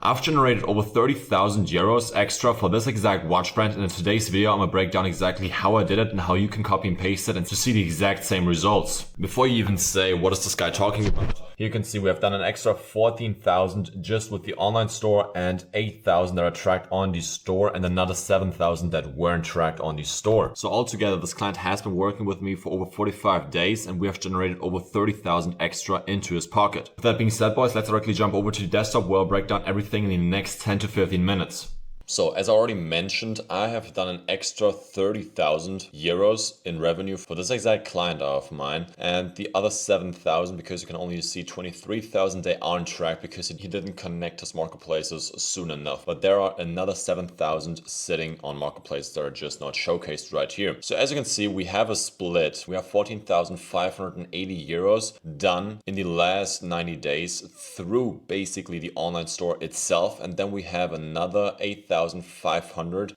I've generated over 30,000 euros extra for this exact watch brand, and in today's video I'm gonna break down exactly how I did it and how you can copy and paste it and to see the exact same results. Before you even say what is this guy talking about, here you can see we have done an extra 14,000 just with the online store and 8,000 that are tracked on the store and another 7,000 that weren't tracked on the store. So altogether this client has been working with me for over 45 days and we have generated over 30,000 extra into his pocket. With that being said, boys, let's directly jump over to the desktop where I'll break down everything in the next 10 to 15 minutes. So as I already mentioned, I have done an extra 30,000 euros in revenue for this exact client of mine, and the other 7,000, because you can only see 23,000, they aren't tracked because he didn't connect his marketplaces soon enough. But there are another 7,000 sitting on marketplaces that are just not showcased right here. So as you can see, we have a split. We have 14,580 euros done in the last 90 days through basically the online store itself, and then we have another 8,500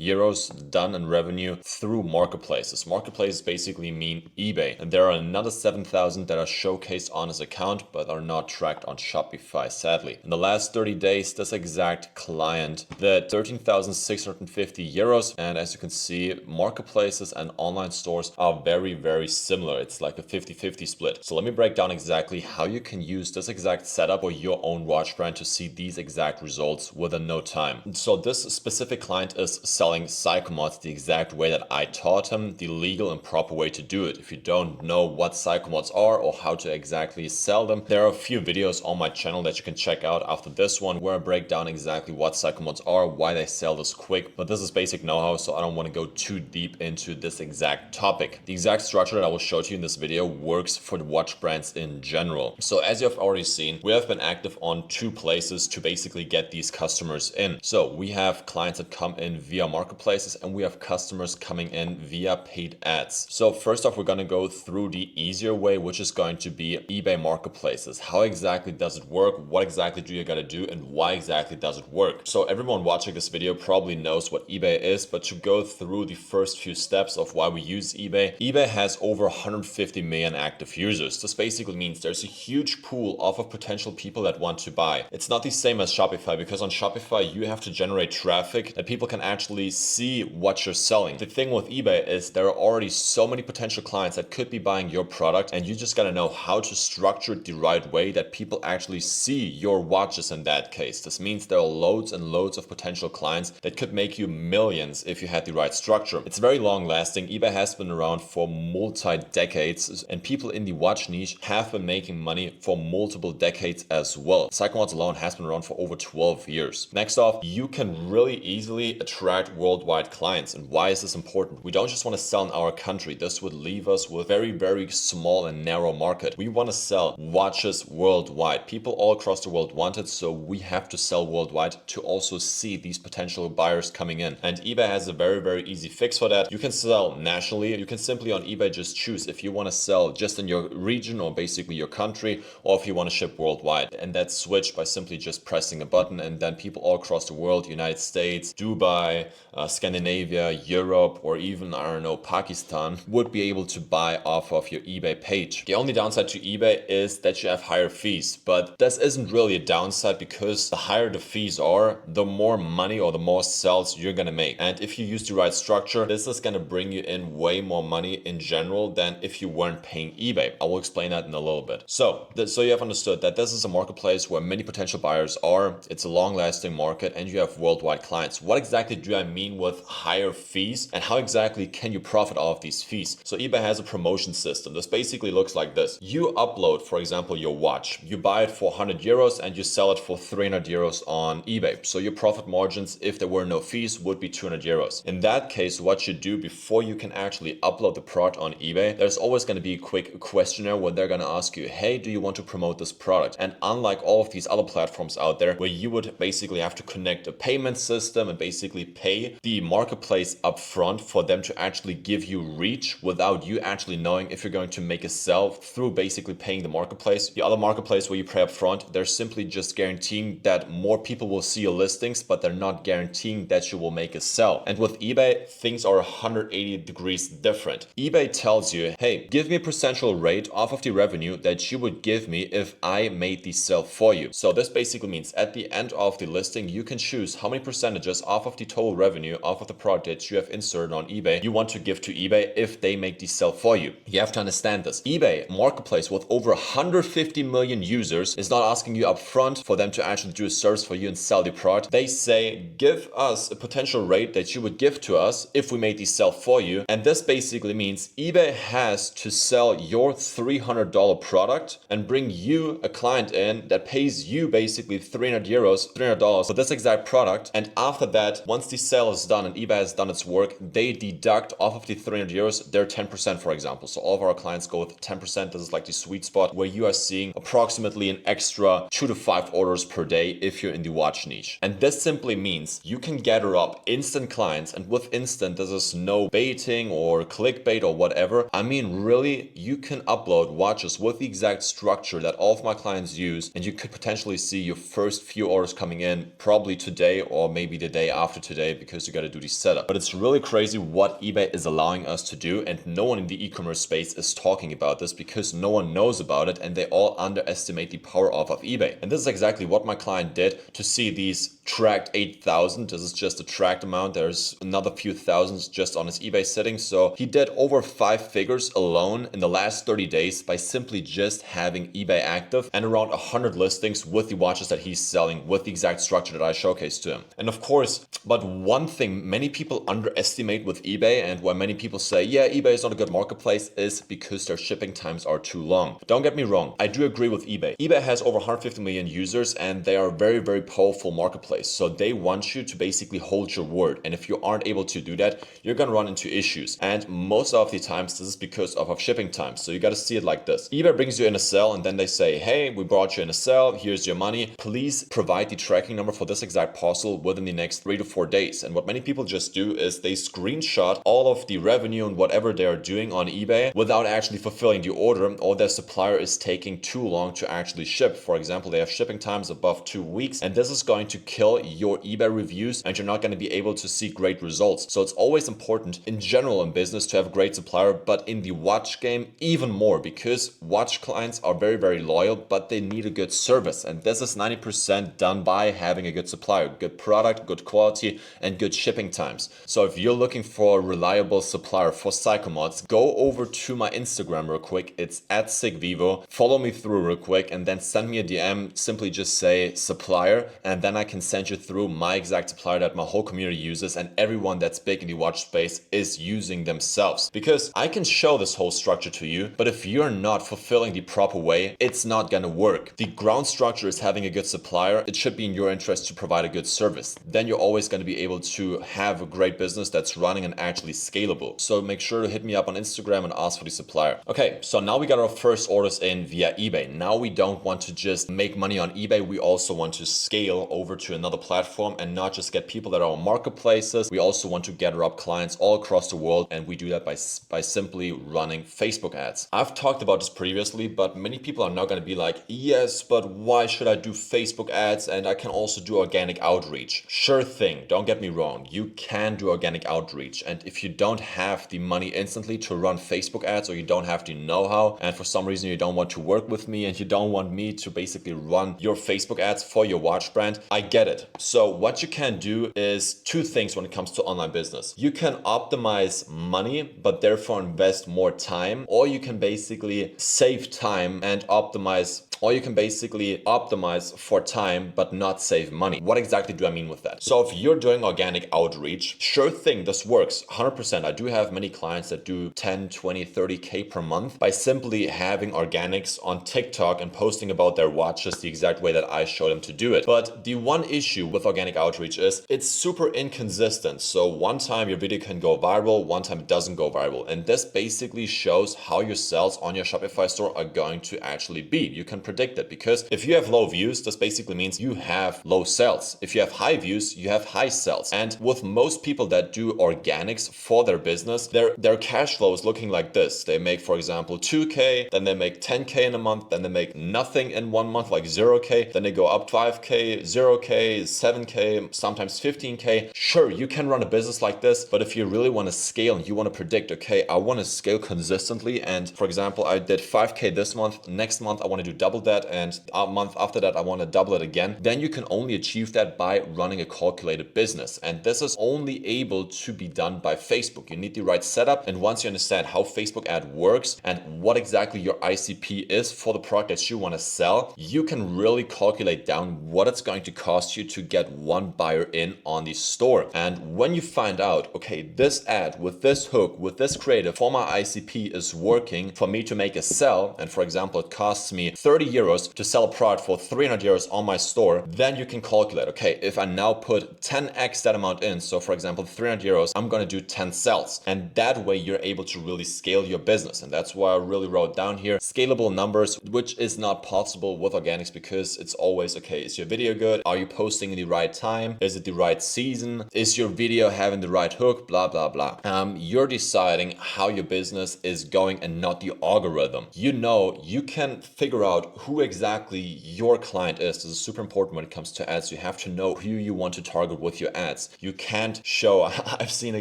euros done in revenue through marketplaces. Marketplaces basically mean eBay, and there are another 7,000 that are showcased on his account but are not tracked on Shopify, sadly. In the last 30 days, this exact client did 13,650 euros, and as you can see, marketplaces and online stores are very, very similar. It's like a 50-50 split. So let me break down exactly how you can use this exact setup for your own watch brand to see these exact results within no time. So this specific client is selling psychomods the exact way that I taught him, the legal and proper way to do it. If you don't know what psychomods are or how to exactly sell them, there are a few videos on my channel that you can check out after this one where I break down exactly what psychomods are, why they sell this quick, but this is basic know-how, so I don't want to go too deep into this exact topic. The exact structure that I will show to you in this video works for the watch brands in general. So as you have already seen, we have been active on two places to basically get these customers in. So we have clients that come in via marketplaces and we have customers coming in via paid ads. So first off, we're going to go through the easier way, which is going to be eBay marketplaces. How exactly does it work? What exactly do you got to do and why exactly does it work? So everyone watching this video probably knows what eBay is, but to go through the first few steps of why we use eBay, eBay has over 150 million active users. This basically means there's a huge pool of potential people that want to buy. It's not the same as Shopify, because on Shopify you have to generate traffic that people can actually see what you're selling. The thing with eBay is there are already so many potential clients that could be buying your product, and you just gotta know how to structure it the right way that people actually see your watches in that case. This means there are loads and loads of potential clients that could make you millions if you had the right structure. It's very long lasting. eBay has been around for multi-decades, and people in the watch niche have been making money for multiple decades as well. Psychomods alone has been around for over 12 years. Next off, you can really easily attract worldwide clients. And why is this important? We don't just want to sell in our country. This would leave us with very, very small and narrow market. We want to sell watches worldwide. People all across the world want it, so we have to sell worldwide to also see these potential buyers coming in. And eBay has a very, very easy fix for that. You can sell nationally. You can simply on eBay just choose if you want to sell just in your region or basically your country, or if you want to ship worldwide. And that's switched by simply just pressing a button, and then people all across the world, United States, Dubai, Scandinavia, Europe, or even, I don't know, Pakistan, would be able to buy off of your eBay page. The only downside to eBay is that you have higher fees, but this isn't really a downside, because the higher the fees are, the more money or the more sales you're gonna make. And if you use the right structure, this is gonna bring you in way more money in general than if you weren't paying eBay. I will explain that in a little bit. So you have understood that this is a marketplace where many potential buyers are. It's a long-lasting market and you have worldwide clients. What exactly do I mean with higher fees, and how exactly can you profit off of these fees? So eBay has a promotion system. This basically looks like this. You upload, for example, your watch. You buy it for 100 euros and you sell it for 300 euros on eBay. So your profit margins, if there were no fees, would be 200 euros. In that case, what you do before you can actually upload the product on eBay, there's always going to be a quick questionnaire where they're going to ask you, hey, do you want to promote this product? And unlike all of these other platforms out there where you would basically have to connect a payment system system and basically pay the marketplace upfront for them to actually give you reach without you actually knowing if you're going to make a sell through basically paying the marketplace. The other marketplace where you pay upfront, they're simply just guaranteeing that more people will see your listings, but they're not guaranteeing that you will make a sell. And with eBay, things are 180 degrees different. eBay tells you, hey, give me a percentual rate off of the revenue that you would give me if I made the sell for you. So this basically means at the end of the listing, you can choose how many percentages off of the total revenue off of the product that you have inserted on eBay you want to give to eBay if they make the sell for you. You have to understand this. eBay marketplace with over 150 million users is not asking you upfront for them to actually do a service for you and sell the product. They say, give us a potential rate that you would give to us if we made the sell for you. And this basically means eBay has to sell your $300 product and bring you a client in that pays you basically $300 for this exact product. And after that, once the sale is done and eBay has done its work, they deduct off of the €300 their 10%, for example. So all of our clients go with 10%. This is like the sweet spot where you are seeing approximately an extra 2 to 5 orders per day if you're in the watch niche. And this simply means you can gather up instant clients, and with instant, this is no baiting or clickbait or whatever. I mean, really, you can upload watches with the exact structure that all of my clients use, and you could potentially see your first few orders coming in probably today or maybe the day after today, because you got to do the setup. But it's really crazy what eBay is allowing us to do, and no one in the e-commerce space is talking about this because no one knows about it, and they all underestimate the power of eBay. And this is exactly what my client did to see these tracked 8,000. This is just a tracked amount. There's another few thousands just on his eBay settings. So he did over 5 figures alone in the last 30 days by simply just having eBay active and around 100 listings with the watches that he's selling with the exact structure that I showcased to him. And of course, but one thing many people underestimate with eBay, and why many people say, yeah, eBay is not a good marketplace, is because their shipping times are too long. Don't get me wrong. I do agree with eBay. eBay has over 150 million users, and they are a very, very powerful marketplace. So they want you to basically hold your word. And if you aren't able to do that, you're going to run into issues. And most of the times, this is because of shipping times. So you got to see it like this. eBay brings you in a sell, and then they say, hey, we brought you in a sell. Here's your money. Please provide the tracking number for this exact parcel within the next 3 to 4 days. And what many people just do is they screenshot all of the revenue and whatever they are doing on eBay without actually fulfilling the order, or their supplier is taking too long to actually ship. For example, they have shipping times above 2 weeks, and this is going to kill your eBay reviews, and you're not going to be able to see great results. So it's always important in general in business to have a great supplier, but in the watch game even more, because watch clients are very, very loyal, but they need a good service. And this is 90% done by having a good supplier, good product, good quality, and good shipping times. So if you're looking for a reliable supplier for Psychomods, go over to my Instagram real quick. It's @sigvivo. Follow me through real quick, and then send me a DM. Simply just say supplier, and then I can send you through my exact supplier that my whole community uses, and everyone that's big in the watch space is using themselves. Because I can show this whole structure to you, but if you're not fulfilling the proper way, it's not gonna work. The ground structure is having a good supplier. It should be in your interest to provide a good service. Then you're always gonna be able to have a great business that's running and actually scalable. So make sure to hit me up on Instagram and ask for the supplier. Okay, so now we got our first orders in via eBay. Now we don't want to just make money on eBay. We also want to scale over to another platform and not just get people that are on marketplaces. We also want to gather up clients all across the world, and we do that by simply running Facebook ads. I've talked about this previously, but many people are now going to be like, yes, but why should I do Facebook ads, and I can also do organic outreach? Sure thing, don't get me wrong, you can do organic outreach, and if you don't have the money instantly to run Facebook ads, or you don't have the know-how, and for some reason you don't want to work with me and you don't want me to basically run your Facebook ads for your watch brand, I get it. So what you can do is 2 things when it comes to online business. You can optimize money, but therefore invest more time, or you can basically save time and optimize, or you can basically optimize for time but not save money. What exactly do I mean with that? So if you're doing organic outreach, sure thing, this works 100%. I do have many clients that do 10, 20, 30K per month by simply having organics on TikTok and posting about their watches the exact way that I show them to do it. But the one issue with organic outreach is it's super inconsistent. So one time your video can go viral, one time it doesn't go viral. And this basically shows how your sales on your Shopify store are going to actually be. You can predict it, because if you have low views, this basically means you have low sales. If you have high views, views, you have high sales. And with most people that do organics for their business, their cash flow is looking like this. They make, for example, 2K, then they make 10K in a month, then they make nothing in 1 month, like 0K, then they go up 5K, 0K, 7K, sometimes 15K. Sure, you can run a business like this, but if you really want to scale and you want to predict, okay, I want to scale consistently, and for example, I did 5K this month, next month I want to do double that, and a month after that I want to double it again, then you can only achieve that by running a calculated business. And this is only able to be done by Facebook. You need the right setup, and once you understand how Facebook ad works and what exactly your ICP is for the product that you want to sell, you can really calculate down what it's going to cost you to get one buyer in on the store. And when you find out, okay, this ad with this hook, with this creative for my ICP is working for me to make a sell, and for example, it costs me 30 euros to sell a product for 300 euros on my store, then you can calculate, okay, if I now put 10x that amount in, so for example, 300 euros, I'm going to do 10 sales. And that way you're able to really scale your business. And that's why I really wrote down here scalable numbers, which is not possible with organics, because it's always, okay, is your video good? Are you posting in the right time? Is it the right season? Is your video having the right hook? Blah, blah, blah. You're deciding how your business is going and not the algorithm. You know, you can figure out who exactly your client is. This is super important when it comes to ads. You have to know who you want to target with your ads. You can't show, I've seen a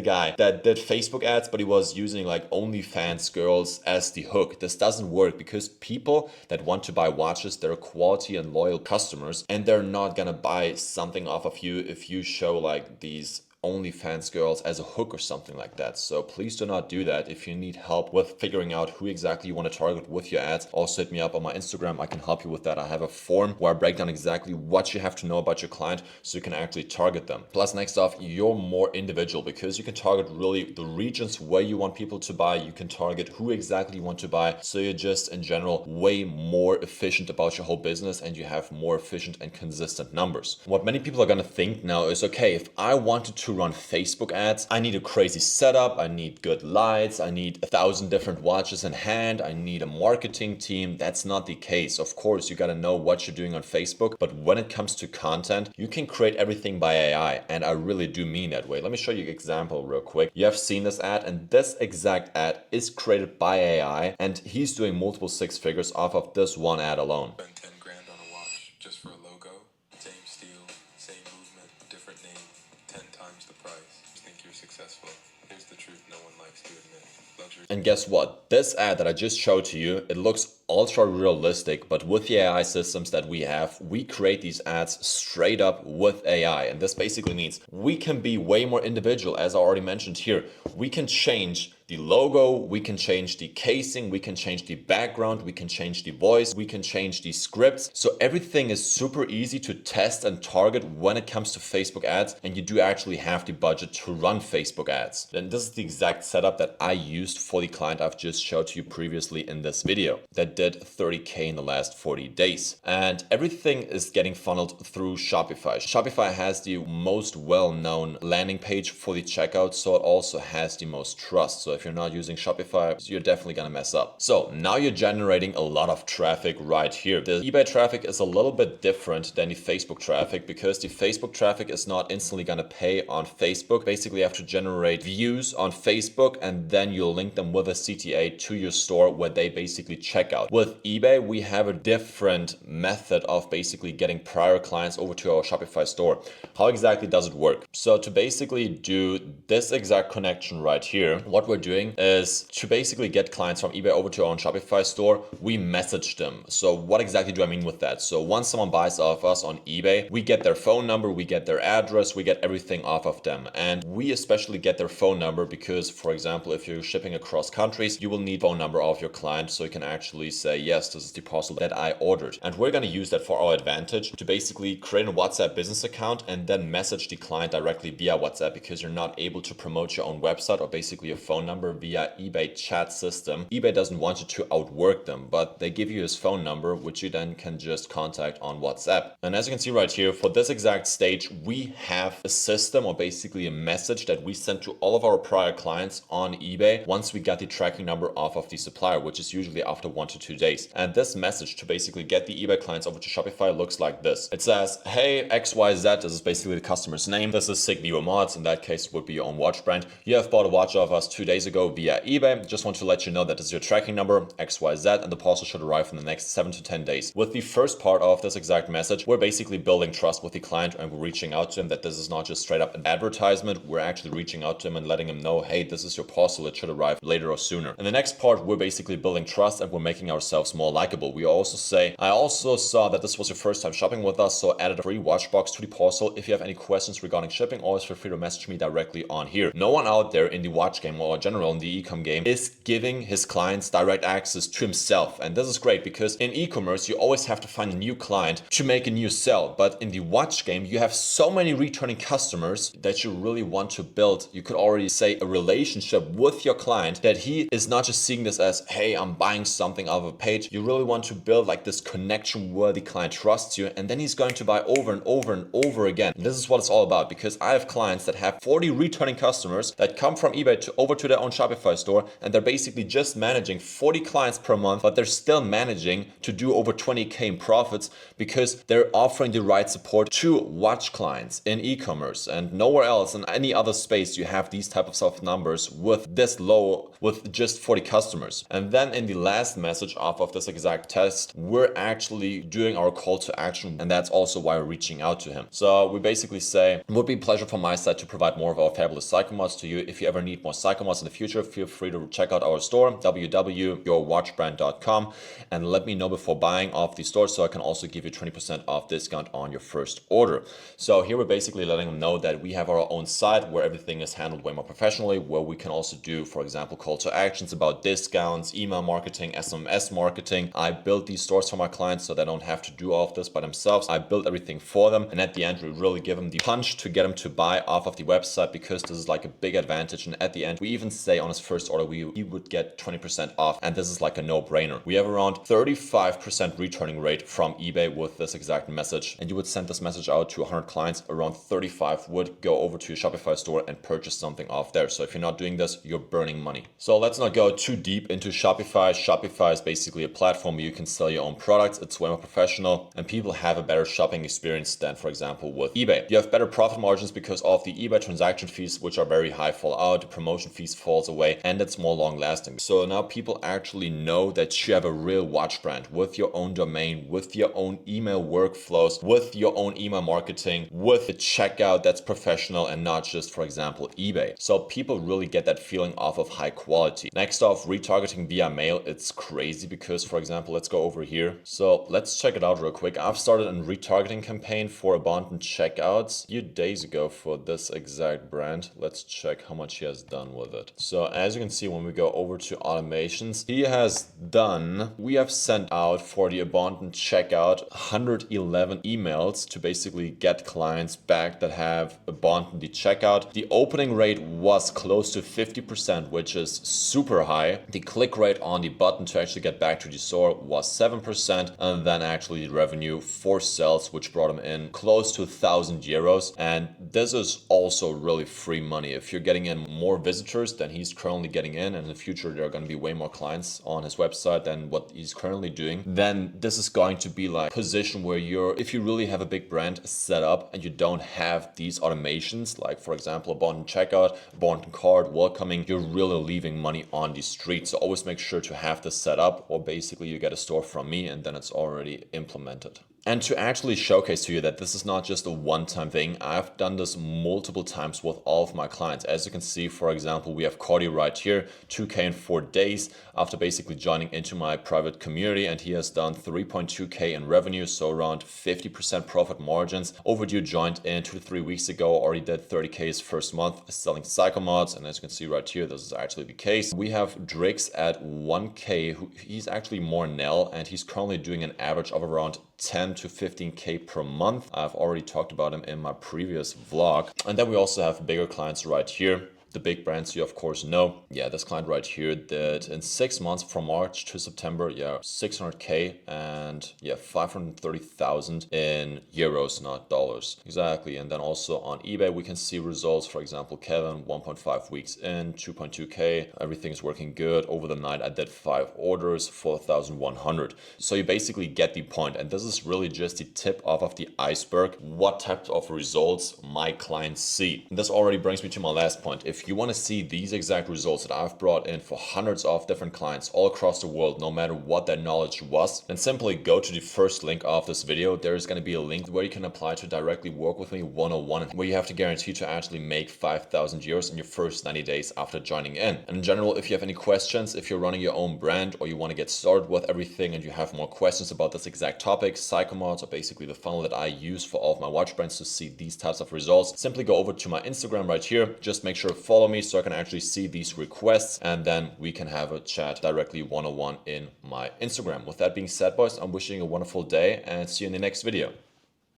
guy that did Facebook ads, but he was using like OnlyFans girls as the hook. This doesn't work, because people that want to buy watches, they're quality and loyal customers, and they're not gonna buy something off of you if you show like these OnlyFans girls as a hook or something like that. So please do not do that. If you need help with figuring out who exactly you want to target with your ads, also hit me up on my Instagram. I can help you with that. I have a form where I break down exactly what you have to know about your client so you can actually target them. Plus, next off, you're more individual, because you can target really the regions where you want people to buy. You can target who exactly you want to buy. So you're just in general way more efficient about your whole business, and you have more efficient and consistent numbers. What many people are going to think now is, okay, if I wanted to run Facebook ads, I need a crazy setup, I need good lights, I need 1,000 different watches in hand, I need a marketing team. That's not the case. Of course, you got to know what you're doing on Facebook, but when it comes to content, you can create everything by AI, and I really do mean that way. Let me show you an example real quick. You have seen this ad, and this exact ad is created by AI, and he's doing multiple six figures off of this one ad alone. Spend 10 grand on a watch just for a logo, same steel, same movement, different name, 10 times the price. You think you're successful? Here's the truth no one likes to admit. Luxury. And guess what? This ad that I just showed to you, it looks ultra realistic, but with the AI systems that we have, we create these ads straight up with AI. And this basically means we can be way more individual, as I already mentioned here. We can change the logo, we can change the casing, we can change the background, we can change the voice, we can change the scripts. So everything is super easy to test and target when it comes to Facebook ads, and you do actually have the budget to run Facebook ads. And this is the exact setup that I used for the client I've just showed to you previously in this video that did 30K in the last 40 days. And everything is getting funneled through Shopify. Shopify has the most well-known landing page for the checkout, so it also has the most trust. So if you're not using Shopify, you're definitely gonna mess up. So now you're generating a lot of traffic right here. The eBay traffic is a little bit different than the Facebook traffic, because the Facebook traffic is not instantly gonna pay on Facebook. Basically, you have to generate views on Facebook, and then you'll link them with a CTA to your store where they basically check out. With eBay, we have a different method of basically getting prior clients over to our Shopify store. How exactly does it work? So to basically do this exact connection right here, what we're doing is to basically get clients from eBay over to our own Shopify store, we message them. So what exactly do I mean with that? So once someone buys off us on eBay, we get their phone number, we get their address, we get everything off of them. And we especially get their phone number because, for example, if you're shipping across countries, you will need phone number of your client so you can actually say, yes, this is the parcel that I ordered. And we're going to use that for our advantage to basically create a WhatsApp business account and then message the client directly via WhatsApp, because you're not able to promote your own website or basically your phone number number via eBay chat system. eBay doesn't want you to outwork them, but they give you his phone number, which you then can just contact on WhatsApp. And as you can see right here, for this exact stage, we have a system, or basically a message that we send to all of our prior clients on eBay once we got the tracking number off of the supplier, which is usually after 1 to 2 days. And this message to basically get the eBay clients over to Shopify looks like this. It says, hey, XYZ, this is basically the customer's name. This is Signivo Mods. In that case, it would be your own watch brand. You have bought a watch of us 2 days ago via eBay. Just want to let you know that this is your tracking number, XYZ, and the parcel should arrive in the next 7 to 10 days. With the first part of this exact message, we're basically building trust with the client, and we're reaching out to him that this is not just straight up an advertisement. We're actually reaching out to him and letting him know, hey, this is your parcel. It should arrive later or sooner. In the next part, we're basically building trust and we're making ourselves more likable. We also say, I also saw that this was your first time shopping with us, so added a free watch box to the parcel. If you have any questions regarding shipping, always feel free to message me directly on here. No one out there in the watch game or in general in the e-com game is giving his clients direct access to himself. And this is great because in e-commerce, you always have to find a new client to make a new sell. But in the watch game, you have so many returning customers that you really want to build, you could already say, a relationship with your client, that he is not just seeing this as, hey, I'm buying something off a page. You really want to build like this connection where the client trusts you, and then he's going to buy over and over and over again. And this is what it's all about, because I have clients that have 40 returning customers that come from eBay over to their own Shopify store, and they're basically just managing 40 clients per month, but they're still managing to do over 20K in profits because they're offering the right support to watch clients in e-commerce. And nowhere else in any other space you have these type of self numbers with this low, with just 40 customers. And then in the last message off of this exact test, we're actually doing our call to action, and that's also why we're reaching out to him. So we basically say, it would be a pleasure from my side to provide more of our fabulous psycho mods to you. If you ever need more psycho mods in the future, feel free to check out our store, www.yourwatchbrand.com, and let me know before buying off the store so I can also give you 20% off discount on your first order. So here we're basically letting them know that we have our own site where everything is handled way more professionally, where we can also do, for example, call to actions about discounts, email marketing, SMS marketing. I build these stores for my clients so they don't have to do all of this by themselves. I build everything for them, and at the end we really give them the punch to get them to buy off of the website, because this is like a big advantage. And at the end we even say on his first order he would get 20% off, and this is like a no-brainer. We have around 35% returning rate from eBay with this exact message, and you would send this message out to 100 clients, around 35 would go over to your Shopify store and purchase something off there. So if you're not doing this, you're burning money. So let's not go too deep into Shopify. Shopify is basically a platform where you can sell your own products. It's way more professional, and people have a better shopping experience than, for example, with eBay. You have better profit margins because of the eBay transaction fees, which are very high, fall out, the promotion fees falls away, and it's more long lasting. So now people actually know that you have a real watch brand with your own domain, with your own email workflows, with your own email marketing, with a checkout that's professional and not just, for example, eBay. So people really get that feeling off of high quality. Next off, retargeting via mail. It's crazy because, for example, let's go over here. So let's check it out real quick. I've started a retargeting campaign for abandoned checkouts a few days ago for this exact brand. Let's check how much he has done with it. So as you can see, when we go over to automations, he has done, we have sent out for the abandoned checkout 111 emails to basically get clients back that have abandoned the checkout. The opening rate was close to 50%, which is super high. The click rate on the button to actually get back to the store was 7%, and then actually the revenue for sales, which brought him in close to 1,000 euros. And this is also really free money. If you're getting in more visitors than he's currently getting in, and in the future there are going to be way more clients on his website than what he's currently doing, then this is going to be like a position where if you really have a big brand set up and you don't have these automations, like for example, abandoned checkout, abandoned cart, welcoming, you're really leaving money on the street. So always make sure to have this set up, or basically you get a store from me and then it's already implemented. And to actually showcase to you that this is not just a one-time thing, I've done this multiple times with all of my clients. As you can see, for example, we have Cordy right here, 2K in 4 days after basically joining into my private community, and he has done 3.2K in revenue, so around 50% profit margins. Overdue joined in 2 to 3 weeks ago, already did 30K his first month selling psycho mods, and as you can see right here, this is actually the case. We have Drix at 1K, he's actually more Nell, and he's currently doing an average of around 10 to 15K per month. I've already talked about him in my previous vlog. And then we also have bigger clients right here. The big brands you of course know. Yeah, this client right here did in 6 months from March to September, 600K and 530,000 in euros, not dollars. Exactly. And then also on eBay, we can see results. For example, Kevin, 1.5 weeks in, 2.2K. Everything's working good. Over the night, I did 5 orders, 4,100. So you basically get the point. And this is really just the tip off of the iceberg. What types of results my clients see. And this already brings me to my last point. If you want to see these exact results that I've brought in for hundreds of different clients all across the world, no matter what their knowledge was, then simply go to the first link of this video. There is going to be a link where you can apply to directly work with me 101, where you have to guarantee to actually make 5,000 euros in your first 90 days after joining in. And in general, if you have any questions, if you're running your own brand or you want to get started with everything and you have more questions about this exact topic, Psychomods are basically the funnel that I use for all of my watch brands to see these types of results. Simply go over to my Instagram right here. Just make sure to follow me so I can actually see these requests, and then we can have a chat directly 101 in my Instagram. With that being said, boys, I'm wishing you a wonderful day and see you in the next video.